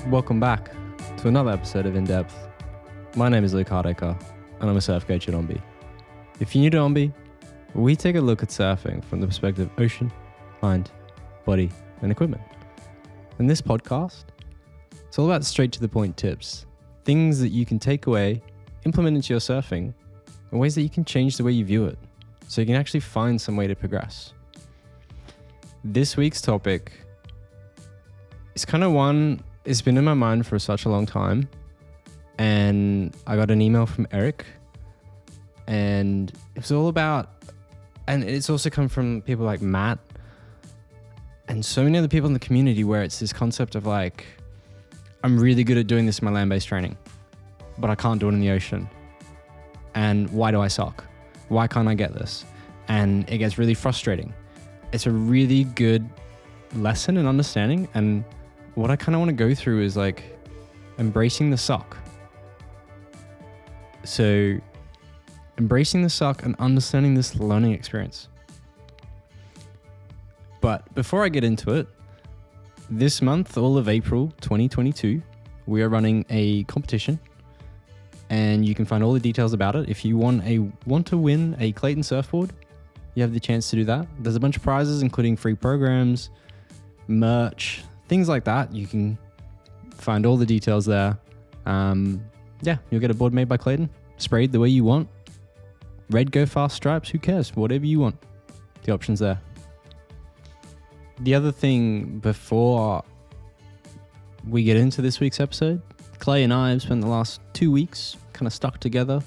Welcome back to another episode of In Depth. My name is Luke Hardaker, and I'm a surf coach at Ombi. If you're new to Ombi, we take a look at surfing from the perspective of ocean, mind, body, and equipment. In this podcast, it's all about straight to the point tips, things that you can take away, implement into your surfing, and ways that you can change the way you view it, so you can actually find some way to progress. This week's topic is kind of one, it's been in my mind for such a long time, and I got an email from Eric, and it was all about, and it's also come from people like Matt, and so many other people in the community, where it's this concept of like, I'm really good at doing this in my land-based training, but I can't do it in the ocean. And why do I suck? Why can't I get this? And it gets really frustrating. It's a really good lesson in understanding, and what I kind of want to go through is like embracing the suck. So embracing the suck and understanding this learning experience. But before I get into it, this month, all of April 2022, we are running a competition, and you can find all the details about it. If you want to win a Clayton surfboard, you have the chance to do that. There's a bunch of prizes, including free programs, merch, things like that. You can find all the details there. You'll get a board made by Clayton, sprayed the way you want. Red Go Fast stripes, who cares? Whatever you want. The option's there. The other thing before we get into this week's episode, Clay and I have spent the last 2 weeks kind of stuck together.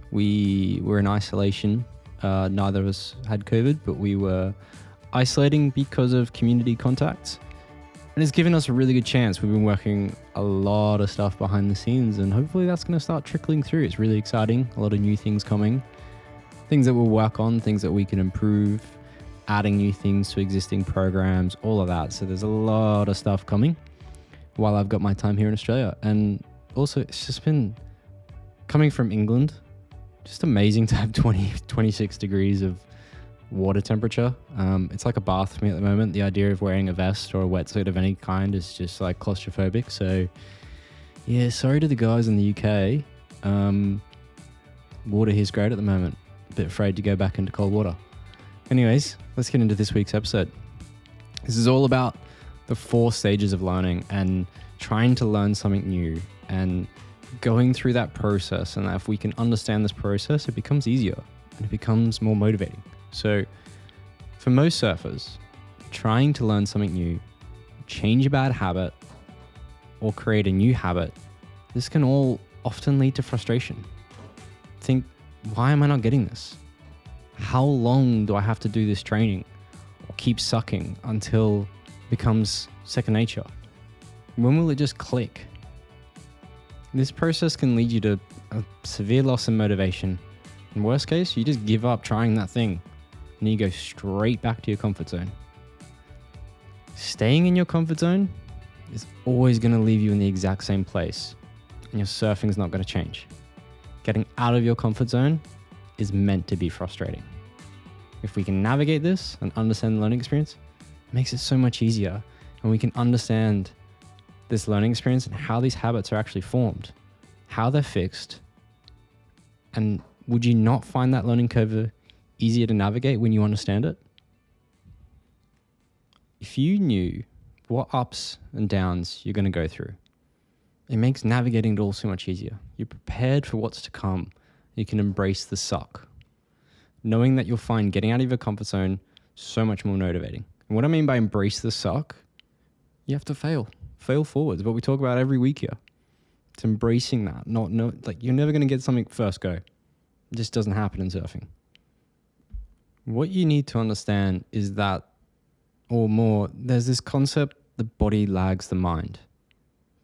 We were in isolation. Neither of us had COVID, but we were isolating because of community contacts. And it's given us a really good chance. We've been working a lot of stuff behind the scenes, and hopefully that's going to start trickling through. It's really exciting. A lot of new things coming. Things that we'll work on, things that we can improve, adding new things to existing programs, all of that. So there's a lot of stuff coming while I've got my time here in Australia. And also, it's just been coming from England, just amazing to have 26 degrees of water temperature. It's like a bath for me at the moment. The idea of wearing a vest or a wetsuit of any kind is just like claustrophobic. So yeah, sorry to the guys in the UK. Water here's great at the moment. A bit afraid to go back into cold water. Anyways, let's get into this week's episode. This is all about the 4 stages of learning and trying to learn something new and going through that process. And that if we can understand this process, it becomes easier and it becomes more motivating. So for most surfers, trying to learn something new, change a bad habit, or create a new habit, this can all often lead to frustration. Think, why am I not getting this? How long do I have to do this training or keep sucking until it becomes second nature? When will it just click? This process can lead you to a severe loss in motivation. In worst case, you just give up trying that thing and you go straight back to your comfort zone. Staying in your comfort zone is always going to leave you in the exact same place, and your surfing is not going to change. Getting out of your comfort zone is meant to be frustrating. If we can navigate this and understand the learning experience, it makes it so much easier, and we can understand this learning experience and how these habits are actually formed, how they're fixed. And would you not find that learning curve easier to navigate when you understand it? If you knew what ups and downs you're going to go through, it makes navigating it all so much easier. You're prepared for what's to come. You can embrace the suck, knowing that you'll find getting out of your comfort zone so much more motivating. And what I mean by embrace the suck, you have to fail forwards. What we talk about every week here. It's embracing that. You're never going to get something first go. It just doesn't happen in surfing. What you need to understand is that, or more, there's this concept, the body lags the mind.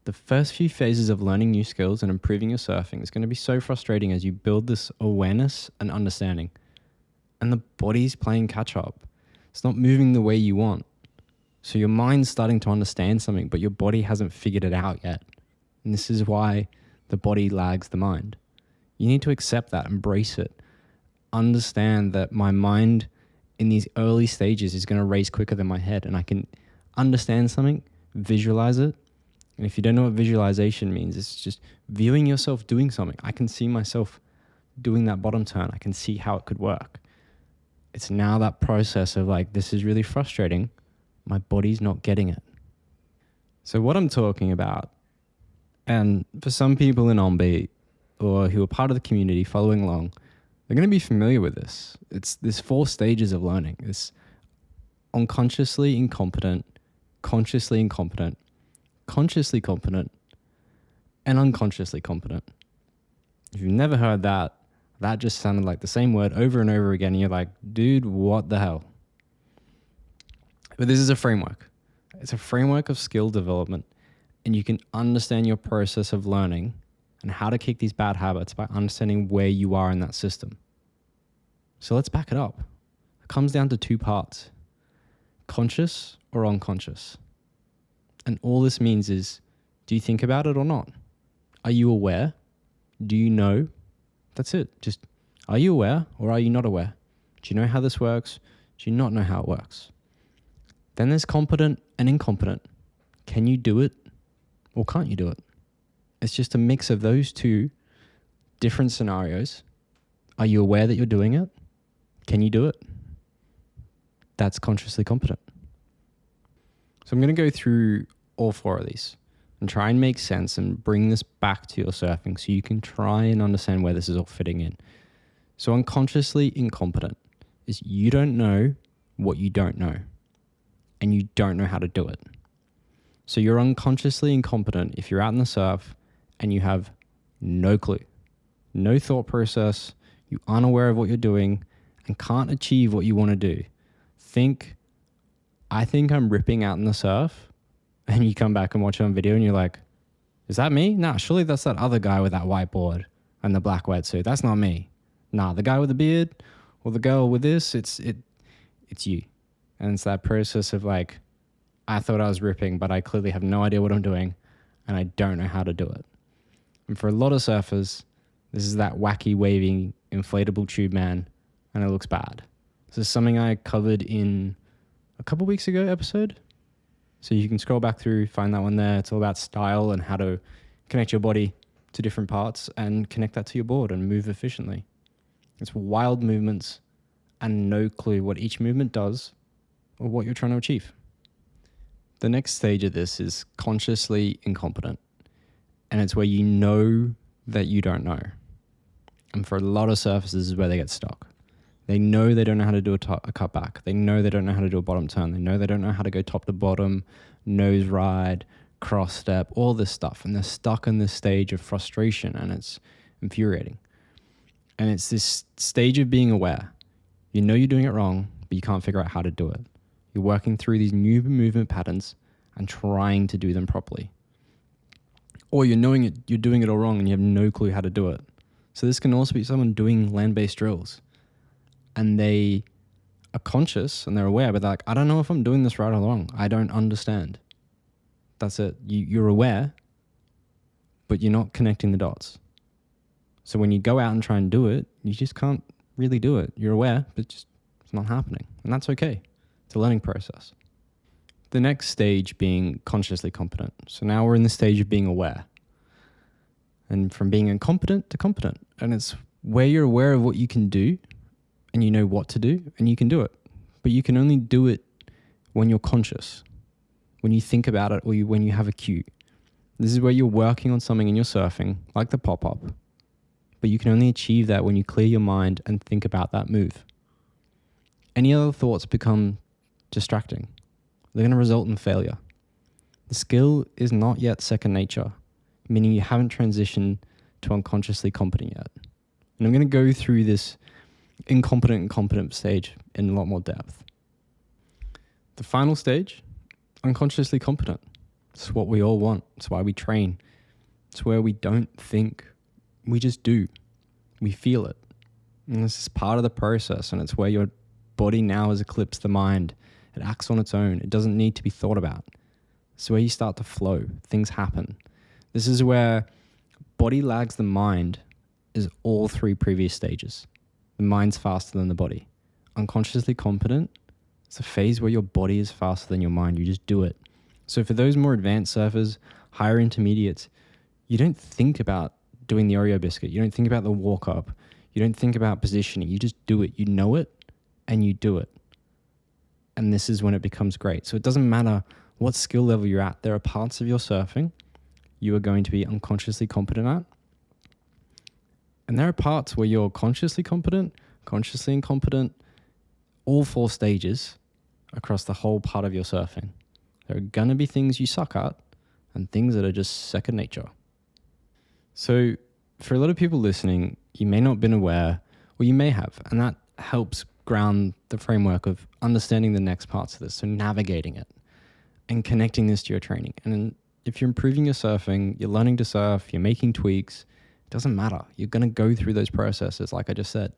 The first few phases of learning new skills and improving your surfing is going to be so frustrating as you build this awareness and understanding. And the body's playing catch up. It's not moving the way you want. So your mind's starting to understand something, but your body hasn't figured it out yet. And this is why the body lags the mind. You need to accept that, embrace it. Understand that my mind in these early stages is going to race quicker than my head, and I can understand something, visualize it, And if you don't know what visualization means, it's just viewing yourself doing something. I can see myself doing that bottom turn. I can see how it could work. It's now that process of like, this is really frustrating. My body's not getting it. So what I'm talking about, and for some people in OnBeat or who are part of the community following along, they're going to be familiar with this. It's this 4 stages of learning. This unconsciously incompetent, consciously incompetent, consciously competent, and unconsciously competent. If you've never heard that, that just sounded like the same word over and over again. And you're like, dude, what the hell? But this is a framework. It's a framework of skill development. And you can understand your process of learning and how to kick these bad habits by understanding where you are in that system. So let's back it up. It comes down to 2 parts: conscious or unconscious. And all this means is, do you think about it or not? Are you aware? Do you know? That's it. Just, are you aware or are you not aware? Do you know how this works? Do you not know how it works? Then there's competent and incompetent. Can you do it or can't you do it? It's just a mix of those 2 different scenarios. Are you aware that you're doing it? Can you do it? That's consciously competent. So I'm going to go through all 4 of these and try and make sense and bring this back to your surfing so you can try and understand where this is all fitting in. So unconsciously incompetent is you don't know what you don't know, and you don't know how to do it. So you're unconsciously incompetent if you're out in the surf and you have no clue, no thought process, you're unaware of what you're doing and can't achieve what you want to do. I think I'm ripping out in the surf, and you come back and watch it on video and you're like, is that me? Nah, surely that's that other guy with that whiteboard and the black wetsuit. That's not me. Nah, the guy with the beard or the girl with this, it's you. And it's that process of like, I thought I was ripping, but I clearly have no idea what I'm doing and I don't know how to do it. And for a lot of surfers, this is that wacky waving inflatable tube man, and it looks bad. This is something I covered in a couple weeks ago episode. So you can scroll back through, find that one there. It's all about style and how to connect your body to different parts and connect that to your board and move efficiently. It's wild movements and no clue what each movement does or what you're trying to achieve. The next stage of this is consciously incompetent. And it's where you know that you don't know. And for a lot of surfers, this is where they get stuck. They know they don't know how to do a cutback. They know they don't know how to do a bottom turn. They know they don't know how to go top to bottom, nose ride, cross step, all this stuff. And they're stuck in this stage of frustration, and it's infuriating. And it's this stage of being aware. You know you're doing it wrong, but you can't figure out how to do it. You're working through these new movement patterns and trying to do them properly. Or you're knowing it, you're doing it all wrong and you have no clue how to do it. So this can also be someone doing land-based drills. And they are conscious and they're aware, but they're like, I don't know if I'm doing this right or wrong. I don't understand. That's it. You're aware, but you're not connecting the dots. So when you go out and try and do it, you just can't really do it. You're aware, but it's not happening. And that's okay. It's a learning process. The next stage being consciously competent. So now we're in the stage of being aware. And from being incompetent to competent. And it's where you're aware of what you can do and you know what to do and you can do it. But you can only do it when you're conscious, when you think about it or when you have a cue. This is where you're working on something in your surfing, like the pop-up. But you can only achieve that when you clear your mind and think about that move. Any other thoughts become distracting. They're going to result in failure. The skill is not yet second nature, meaning you haven't transitioned to unconsciously competent yet. And I'm going to go through this incompetent and competent stage in a lot more depth. The final stage, unconsciously competent. It's what we all want. It's why we train. It's where we don't think. We just do. We feel it. And this is part of the process, and it's where your body now has eclipsed the mind. It acts on its own. It doesn't need to be thought about. It's where you start to flow. Things happen. This is where body lags the mind is all 3 previous stages. The mind's faster than the body. Unconsciously competent, it's a phase where your body is faster than your mind. You just do it. So for those more advanced surfers, higher intermediates, you don't think about doing the Oreo biscuit. You don't think about the walk up. You don't think about positioning. You just do it. You know it and you do it. And this is when it becomes great. So it doesn't matter what skill level you're at. There are parts of your surfing you are going to be unconsciously competent at. And there are parts where you're consciously competent, consciously incompetent, all 4 stages across the whole part of your surfing. There are going to be things you suck at and things that are just second nature. So for a lot of people listening, you may not have been aware, or you may have, and that helps ground the framework of understanding the next parts of this, so navigating it and connecting this to your training. And if you're improving your surfing, you're learning to surf, you're making tweaks, it doesn't matter. You're going to go through those processes, like I just said.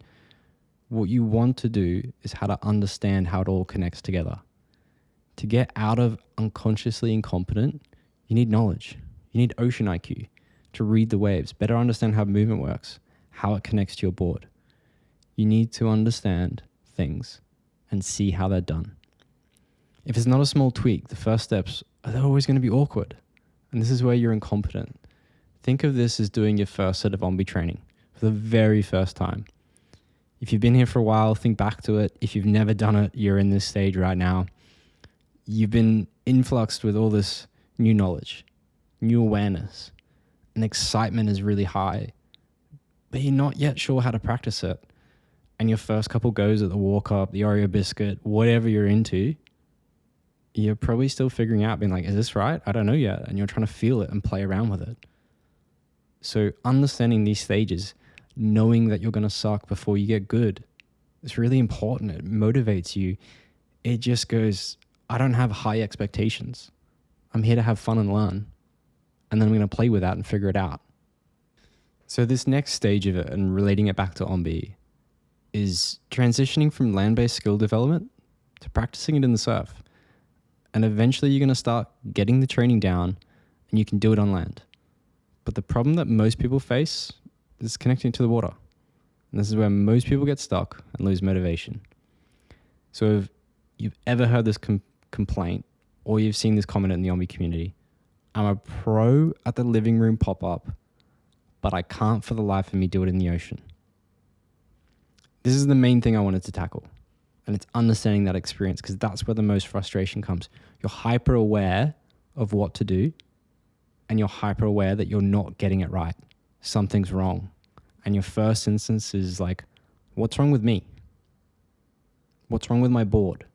What you want to do is how to understand how it all connects together. To get out of unconsciously incompetent, you need knowledge. You need ocean IQ to read the waves, better understand how movement works, how it connects to your board. You need to understand things and see how they're done. If it's not a small tweak, the first steps are always going to be awkward. And this is where you're incompetent. Think of this as doing your first set of OMBI training for the very first time. If you've been here for a while, think back to it. If you've never done it, you're in this stage right now. You've been influxed with all this new knowledge, new awareness, and excitement is really high, but you're not yet sure how to practice it. And your first couple goes at the walk up, the Oreo biscuit, whatever you're into, you're probably still figuring out, being like, is this right? I don't know yet. And you're trying to feel it and play around with it. So understanding these stages, knowing that you're going to suck before you get good, it's really important. It motivates you. It just goes, I don't have high expectations. I'm here to have fun and learn. And then I'm going to play with that and figure it out. So this next stage of it, and relating it back to OMBI, is transitioning from land-based skill development to practicing it in the surf. And eventually you're going to start getting the training down and you can do it on land. But the problem that most people face is connecting to the water. And this is where most people get stuck and lose motivation. So if you've ever heard this complaint, or you've seen this comment in the OMBI community, I'm a pro at the living room pop-up, but I can't for the life of me do it in the ocean. This is the main thing I wanted to tackle. And it's understanding that experience, because that's where the most frustration comes. You're hyper aware of what to do, and you're hyper aware that you're not getting it right. Something's wrong. And your first instance is like, what's wrong with me? What's wrong with my board?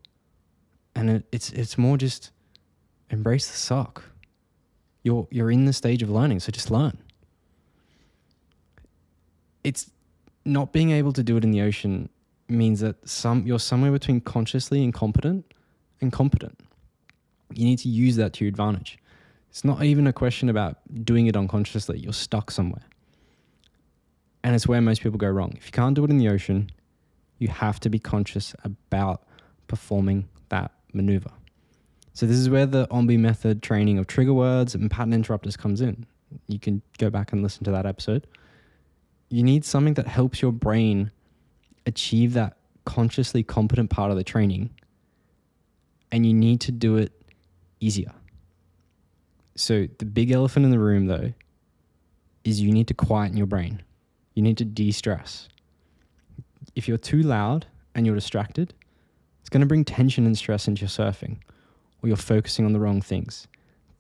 And it's more just embrace the suck. You're in the stage of learning, so just learn. It's not being able to do it in the ocean means that you're somewhere between consciously incompetent and competent. You need to use that to your advantage. It's not even a question about doing it unconsciously. You're stuck somewhere. And it's where most people go wrong. If you can't do it in the ocean, you have to be conscious about performing that maneuver. So this is where the OMBI method training of trigger words and pattern interrupters comes in. You can go back and listen to that episode. You need something that helps your brain achieve that consciously competent part of the training, and you need to do it easier. So the big elephant in the room, though, is you need to quieten your brain. You need to de-stress. If you're too loud and you're distracted, it's going to bring tension and stress into your surfing, or you're focusing on the wrong things.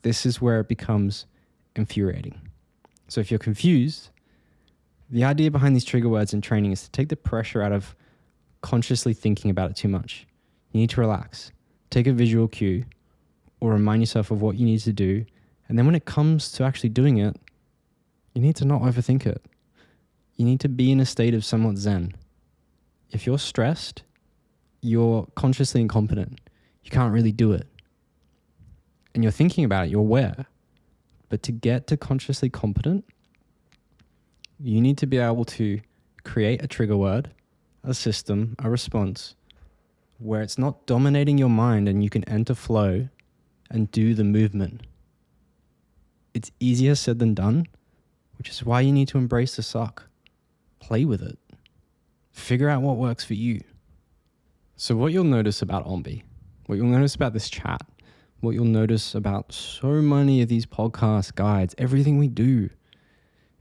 This is where it becomes infuriating. So if you're confused, the idea behind these trigger words in training is to take the pressure out of consciously thinking about it too much. You need to relax. Take a visual cue or remind yourself of what you need to do. And then when it comes to actually doing it, you need to not overthink it. You need to be in a state of somewhat zen. If you're stressed, you're consciously incompetent. You can't really do it. And you're thinking about it, you're aware. But to get to consciously competent, you need to be able to create a trigger word, a system, a response, where it's not dominating your mind and you can enter flow and do the movement. It's easier said than done, which is why you need to embrace the suck. Play with it. Figure out what works for you. So what you'll notice about OMBI, what you'll notice about this chat, what you'll notice about so many of these podcasts, guides, everything we do,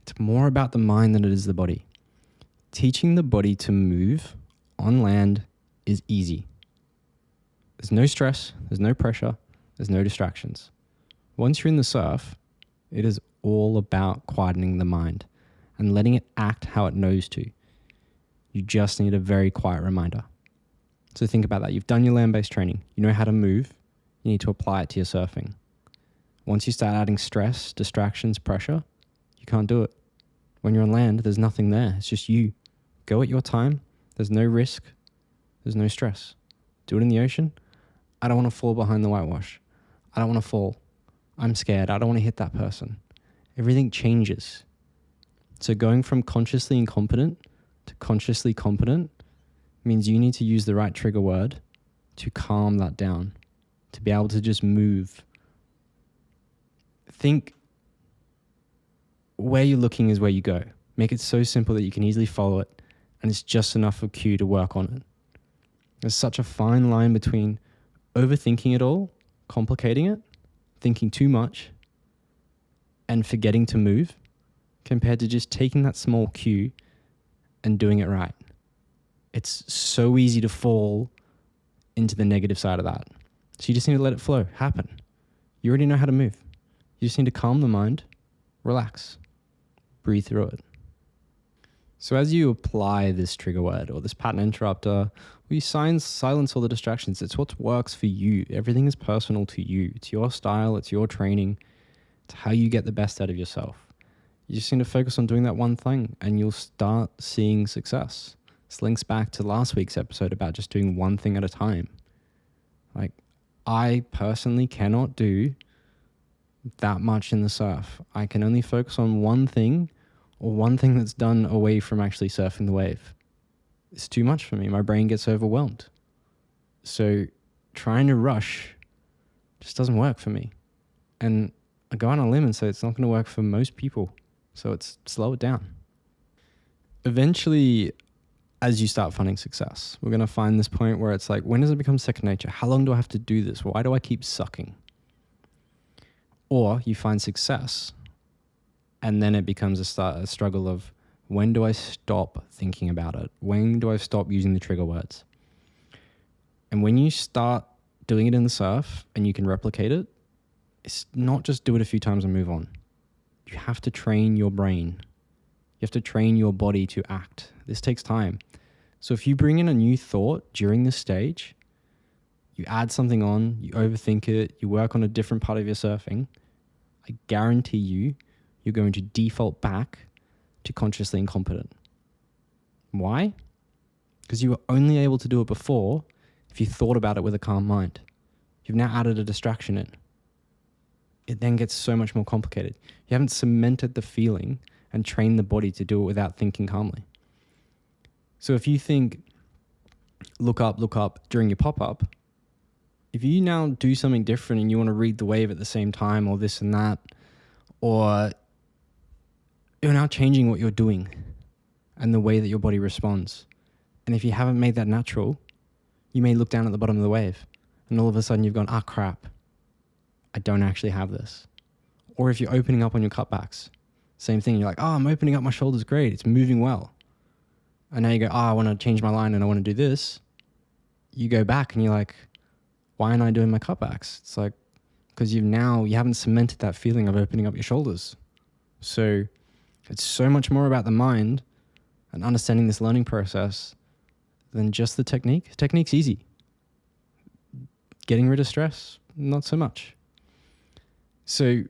it's more about the mind than it is the body. Teaching the body to move on land is easy. There's no stress, there's no pressure, there's no distractions. Once you're in the surf, it is all about quietening the mind and letting it act how it knows to. You just need a very quiet reminder. So think about that. You've done your land-based training. You know how to move. You need to apply it to your surfing. Once you start adding stress, distractions, pressure, you can't do it. When you're on land, there's nothing there. It's just you. Go at your time. There's no risk. There's no stress. Do it in the ocean. I don't want to fall behind the whitewash. I don't want to fall. I'm scared. I don't want to hit that person. Everything changes. So going from consciously incompetent to consciously competent means you need to use the right trigger word to calm that down, to be able to just move. Think where you're looking is where you go. Make it so simple that you can easily follow it, and it's just enough of cue to work on it. There's such a fine line between overthinking it all, complicating it, thinking too much, and forgetting to move, compared to just taking that small cue and doing it right. It's so easy to fall into the negative side of that. So you just need to let it flow, happen. You already know how to move. You just need to calm the mind, relax, breathe through it. So as you apply this trigger word or this pattern interrupter, we silence all the distractions. It's what works for you. Everything is personal to you. It's your style. It's your training. It's how you get the best out of yourself. You just need to focus on doing that one thing and you'll start seeing success. This links back to last week's episode about just doing one thing at a time. Like, I personally cannot do that much in the surf. I can only focus on one thing, or one thing that's done away from actually surfing the wave. It's too much for me. My brain gets overwhelmed. So trying to rush just doesn't work for me. And I go on a limb and say it's not going to work for most people. So it's slow it down. Eventually, as you start finding success, we're going to find this point where it's like, when does it become second nature? How long do I have to do this? Why do I keep sucking? Or you find success, and then it becomes a struggle of, when do I stop thinking about it? When do I stop using the trigger words? And when you start doing it in the surf and you can replicate it, it's not just do it a few times and move on. You have to train your brain. You have to train your body to act. This takes time. So if you bring in a new thought during this stage, you add something on, you overthink it, you work on a different part of your surfing, I guarantee you're going to default back to consciously incompetent. Why? Because you were only able to do it before if you thought about it with a calm mind. You've now added a distraction in. It then gets so much more complicated. You haven't cemented the feeling and trained the body to do it without thinking calmly. So if you think, look up during your pop-up, if you now do something different and you want to read the wave at the same time or this and that, or you're now changing what you're doing and the way that your body responds. And if you haven't made that natural, you may look down at the bottom of the wave and all of a sudden you've gone, crap, I don't actually have this. Or if you're opening up on your cutbacks, same thing. You're like, I'm opening up my shoulders, great, it's moving well. And now you go, I want to change my line and I want to do this. You go back and you're like, why aren't I doing my cutbacks? It's like, because you haven't cemented that feeling of opening up your shoulders. So it's so much more about the mind and understanding this learning process than just the technique. Technique's easy. Getting rid of stress, not so much. So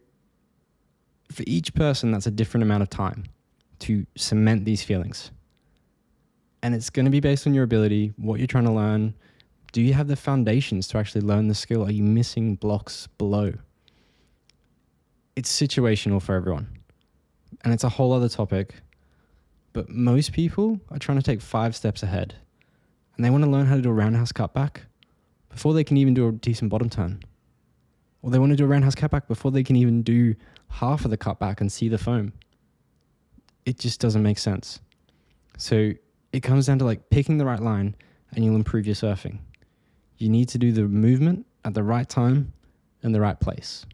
for each person, that's a different amount of time to cement these feelings. And it's going to be based on your ability, what you're trying to learn. Do you have the foundations to actually learn the skill? Are you missing blocks below? It's situational for everyone. And it's a whole other topic. But most people are trying to take 5 steps ahead. And they want to learn how to do a roundhouse cutback before they can even do a decent bottom turn. Or they want to do a roundhouse cutback before they can even do half of the cutback and see the foam. It just doesn't make sense. So it comes down to like picking the right line and you'll improve your surfing. You need to do the movement at the right time in the right place.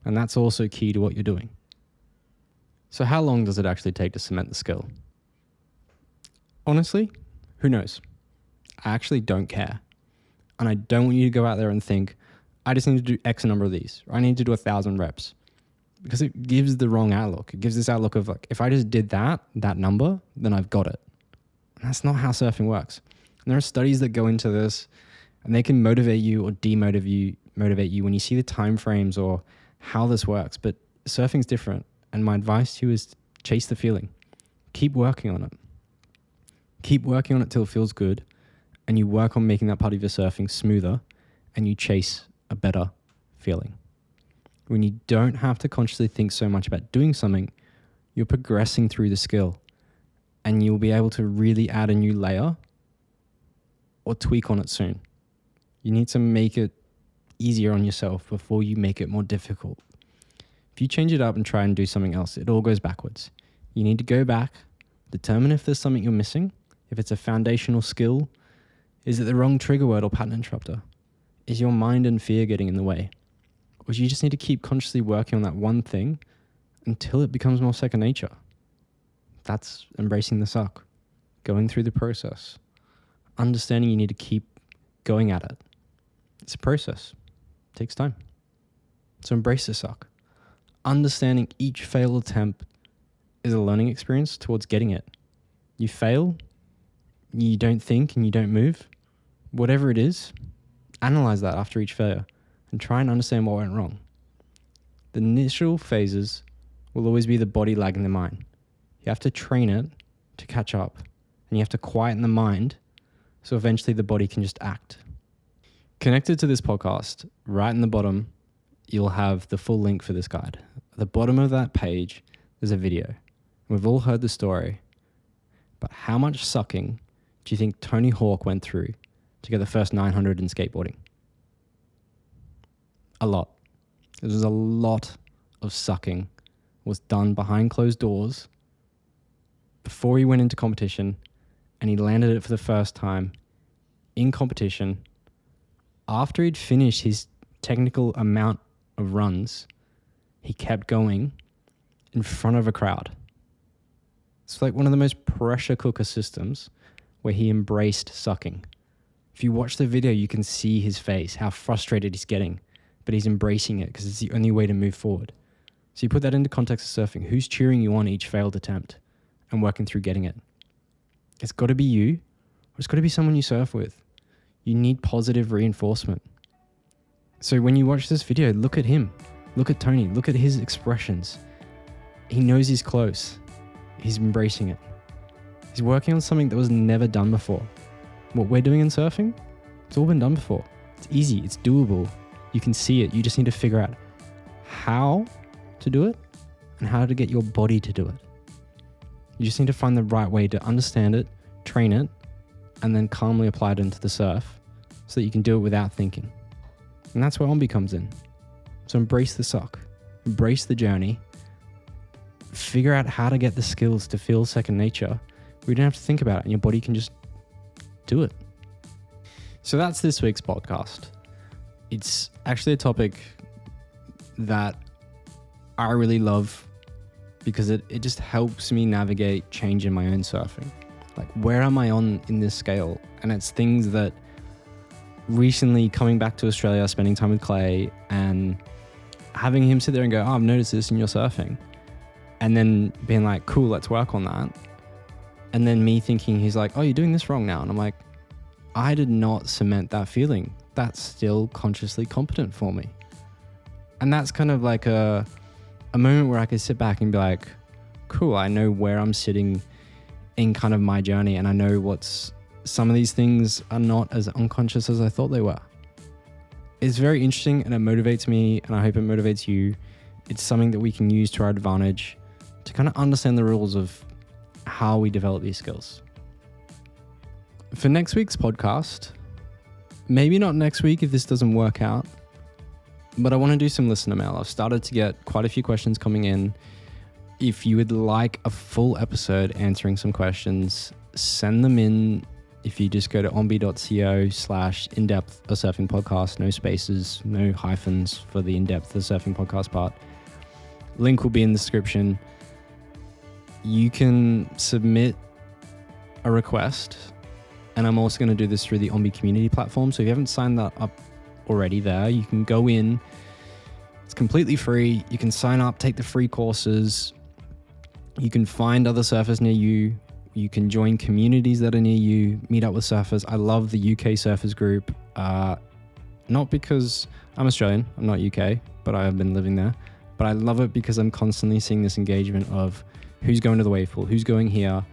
And that's also key to what you're doing. So how long does it actually take to cement the skill? Honestly, who knows? I actually don't care. And I don't want you to go out there and think, I just need to do X number of these, or I need to do 1,000 reps. Because it gives the wrong outlook. It gives this outlook of like, if I just did that number, then I've got it. And that's not how surfing works. And there are studies that go into this, and they can motivate you or motivate you when you see the time frames or how this works. But surfing's different. And my advice to you is chase the feeling. Keep working on it. Keep working on it till it feels good. And you work on making that part of your surfing smoother, and you chase a better feeling. When you don't have to consciously think so much about doing something, you're progressing through the skill, and you'll be able to really add a new layer or tweak on it soon. You need to make it easier on yourself before you make it more difficult. If you change it up and try and do something else, it all goes backwards. You need to go back, determine if there's something you're missing, if it's a foundational skill. Is it the wrong trigger word or pattern interrupter? Is your mind and fear getting in the way? Or do you just need to keep consciously working on that one thing until it becomes more second nature? That's embracing the suck, going through the process, understanding you need to keep going at it. It's a process. It takes time. So embrace the suck. Understanding each failed attempt is a learning experience towards getting it. You fail, you don't think and you don't move. Whatever it is, analyze that after each failure and try and understand what went wrong. The initial phases will always be the body lagging the mind. You have to train it to catch up, and you have to quieten the mind so eventually the body can just act. Connected to this podcast, right in the bottom, you'll have the full link for this guide. At the bottom of that page, there's a video. We've all heard the story, but how much sucking do you think Tony Hawk went through to get the first 900 in skateboarding? A lot. There was a lot of sucking was done behind closed doors before he went into competition, and he landed it for the first time in competition after he'd finished his technical amount of runs. He kept going in front of a crowd. It's like one of the most pressure cooker systems where he embraced sucking. If you watch the video, you can see his face, how frustrated he's getting, but he's embracing it because it's the only way to move forward. So you put that into context of surfing. Who's cheering you on each failed attempt and working through getting it? It's got to be you, or it's got to be someone you surf with. You need positive reinforcement. So when you watch this video, look at him. Look at Tony. Look at his expressions. He knows he's close. He's embracing it. He's working on something that was never done before. What we're doing in surfing, it's all been done before. It's easy. It's doable. You can see it. You just need to figure out how to do it and how to get your body to do it. You just need to find the right way to understand it, train it, and then calmly apply it into the surf so that you can do it without thinking. And that's where Ombi comes in. So embrace the suck. Embrace the journey. Figure out how to get the skills to feel second nature where you don't have to think about it and your body can just do it. So that's this week's podcast. It's actually a topic that I really love because it just helps me navigate change in my own surfing. Like, where am I on in this scale? And it's things that recently coming back to Australia, spending time with Clay and having him sit there and go, oh, I've noticed this in your surfing. And then being like, cool, let's work on that. And then me thinking, he's like, oh, you're doing this wrong now. And I'm like, I did not cement that feeling. That's still consciously competent for me. And that's kind of like a moment where I could sit back and be like, cool, I know where I'm sitting in kind of my journey. And I know some of these things are not as unconscious as I thought they were. It's very interesting and it motivates me, and I hope it motivates you. It's something that we can use to our advantage to kind of understand the rules of how we develop these skills. For next week's podcast, maybe not next week if this doesn't work out, but I want to do some listener mail. I've started to get quite a few questions coming in. If you would like a full episode answering some questions, send them in if you just go to ombi.co/in-depth a surfing podcast, no spaces, no hyphens for the in-depth a surfing podcast part. Link will be in the description. You can submit a request, and I'm also going to do this through the Ombi community platform. So if you haven't signed that up already there, you can go in. It's completely free. You can sign up, take the free courses. You can find other surfers near you. You can join communities that are near you, meet up with surfers. I love the UK surfers group. Not because I'm Australian, I'm not UK, but I have been living there. But I love it because I'm constantly seeing this engagement of who's going to the wave pool, who's going here.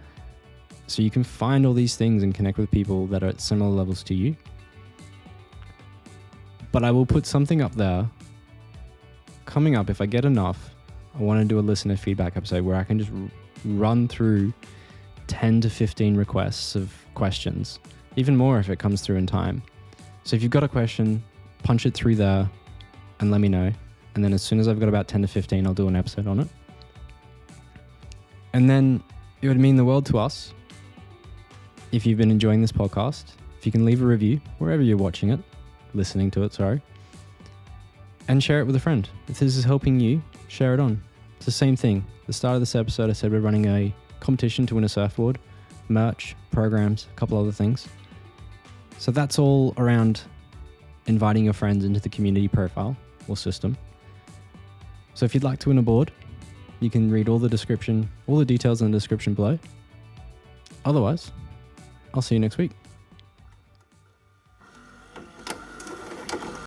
So you can find all these things and connect with people that are at similar levels to you. But I will put something up there. Coming up, if I get enough, I want to do a listener feedback episode where I can just run through 10 to 15 requests of questions, even more if it comes through in time. So if you've got a question, punch it through there and let me know. And then as soon as I've got about 10 to 15, I'll do an episode on it. And then it would mean the world to us if you've been enjoying this podcast, if you can leave a review wherever you're watching it, listening to it, sorry, and share it with a friend. If this is helping you, share it on. It's the same thing. At the start of this episode, I said we're running a competition to win a surfboard, merch, programs, a couple other things. So that's all around inviting your friends into the community profile or system. So if you'd like to win a board, you can read all the details in the description below. Otherwise, I'll see you next week.